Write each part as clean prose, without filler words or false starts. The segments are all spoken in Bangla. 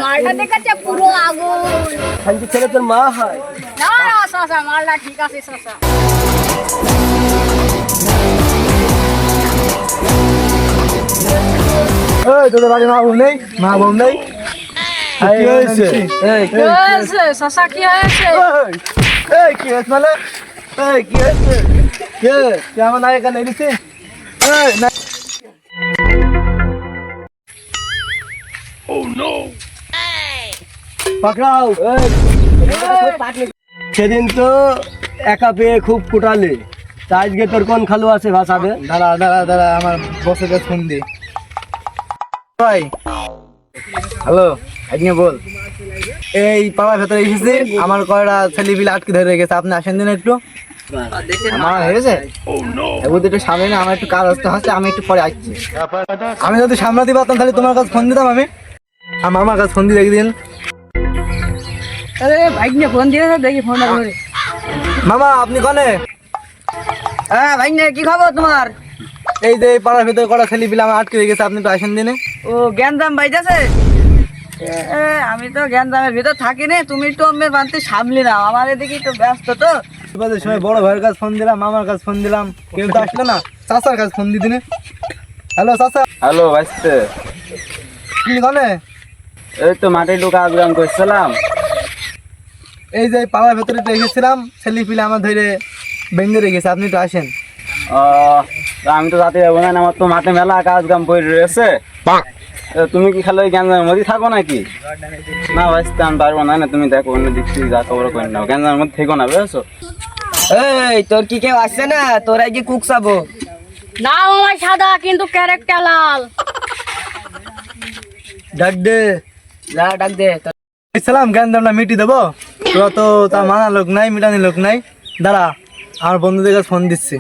মালটা দেখাচ্ছে পুরো আগুন। খালি ছেলে তোর মা হয় না না চাচা, মালটা ঠিক আছে চাচা। এই তোদের বাড়ি মা বোন নেই? মা বোন নেই? কি হয়েছে? কি হয়েছে চাচা, কি হয়েছে? এই কি হয়েছে মানে? এই কি হয়েছে? কে কে আমার নায়িকা নেই দিচ্ছে? এই না পাকড়াও। সেদিন তো একা পেয়ে খুব কুটালে, তা আজকে তোর কোন খালু আছে ভাষাবে? দাঁড়া দাঁড়া দাঁড়া, আমার বসের কাছে ফোন দি। ভাই হ্যালো, আজকে বল। এই পাড়ার ভেতরে এসেছি, আমার কয়টা ছেলে পিলে আটকে ধরে রেখেছে, আপনি আসেন দিন একটু। আমার হয়েছে একটু সামনে না, আমার একটু কাজ আসতে হচ্ছে, আমি একটু পরে আসছি। আমি যদি সামলাতে পারতাম তাহলে তোমার কাছে ফোন দিতাম। আমি আমার কাছে ফোন দিয়ে রেখে দিন। আরে ভাই নিয়ে ফোন দিয়ে দেখি ফোনটা ধরে। মামা আপনি কনে? হ্যাঁ ভাই নিয়ে কি খবর তোমার? এই যে এই পাড়ার ভেতরে কটা ছেলে পিলে আমার আটকে রেখেছে, আপনি একটু আসেন দিনে। ও জ্ঞানদাম বাইতেছে। আমি তো জ্ঞানদামের ভিতর থাকি না, তুমি একটু আমার বানতে সামলি নাও, আমার এদিকে একটু ব্যস্ত তো। বিপদের সময় বড় ভাইয়ের কাছে ফোন দিলাম, মামার কাছে ফোন দিলাম, কেউ তো আসলো না। চাচার কাছে ফোন দিয়ে দিনে। হ্যালো চাচা। হ্যালো ভাইস্তে, আপনি কনে? এই তো মাঠে ঢোকা আগ্রাম করছিলাম। এই যে পাড়ার ভেতরে তো এসেছিলাম, ছেলে পিলে আমার ধরে বেঁধে রেখেছে, আপনি একটু আসেন। আমি তো যাতে যাবো না, আমার তো মাঠে মেলা কাজ কাম পড়ে রয়েছে। তুমি কি খালি ওই গ্যাঞ্জামের মধ্যে থাকো নাকি? না ভাইস্তে আমি পারবো না, তুমি দেখো অন্য দিক থেকে যা খবর করে নাও, গ্যাঞ্জামের মধ্যে থেকো না বুঝেছো? এই তোর কি কেউ আসছে না? তোরা কি কুক চাবো? নাম আমার সাদা কিন্তু ক্যারেক্টার লাল। ডাক দে। যা ডাক দে। সালাম, জ্ঞান দামটা মিটি দেবো। তোরা তো তা মানা লোক নাই, মিটানি লোক নাই। দাঁড়া, আমার বন্ধুদের কাছে ফোন দিচ্ছি।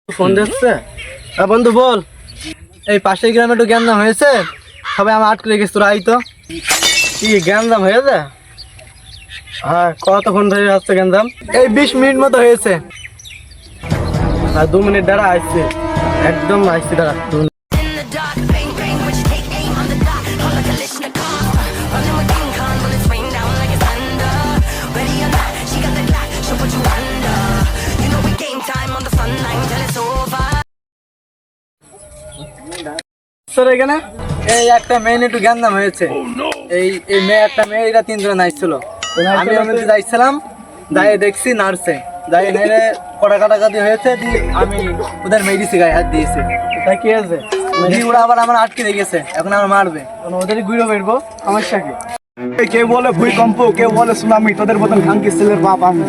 ফোন দিচ্ছে? হ্যাঁ বন্ধু বল। এই পাশের গ্রামে একটু জ্ঞান দাম হয়েছে, সবাই আমার আটকে রেখেছে, তোরা আই তো। কি গ্যাঞ্জাম হয়েছে? হ্যাঁ, কতক্ষণ ধরে আসছে জ্ঞান দাম? এই 20 মিনিট মতো হয়েছে। আর 2 মিনিট দাঁড়া, আসছে একদম আসছে, দাঁড়া 2 মিনিট। স্যার এখানে এই একটা মেয়ে একটু জ্ঞান দাম হয়েছে। এই এই মেয়ে একটা মেয়ে, এরা 3 জন আসছিল। আমি ওর মধ্যে যাইছিলাম, যাই দেখছি নার্সে, যাই নেড়ে কটা কাটাকাটি হয়েছে, আমি ওদের মেডিসি গায়ে হাত দিয়েছি। তাই কি আছে, ওরা আবার আমার আটকে রেখেছে, এখন আমার মারবে, ওদেরই গুঁড়ো বেরবো। সমস্যা কি? কেউ বলে ভূমিকম্প, কেউ বলে সুনামি, তোদের মতন খানকি ছেলের বাপ আমি।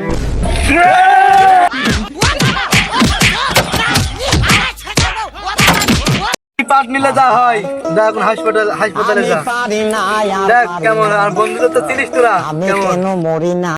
পাট নিলে যা হয়, যা এখন হাসপাতালে যা, দেখ কেমন। আর বন্ধুদের তো চিনিস তোরা কেমন।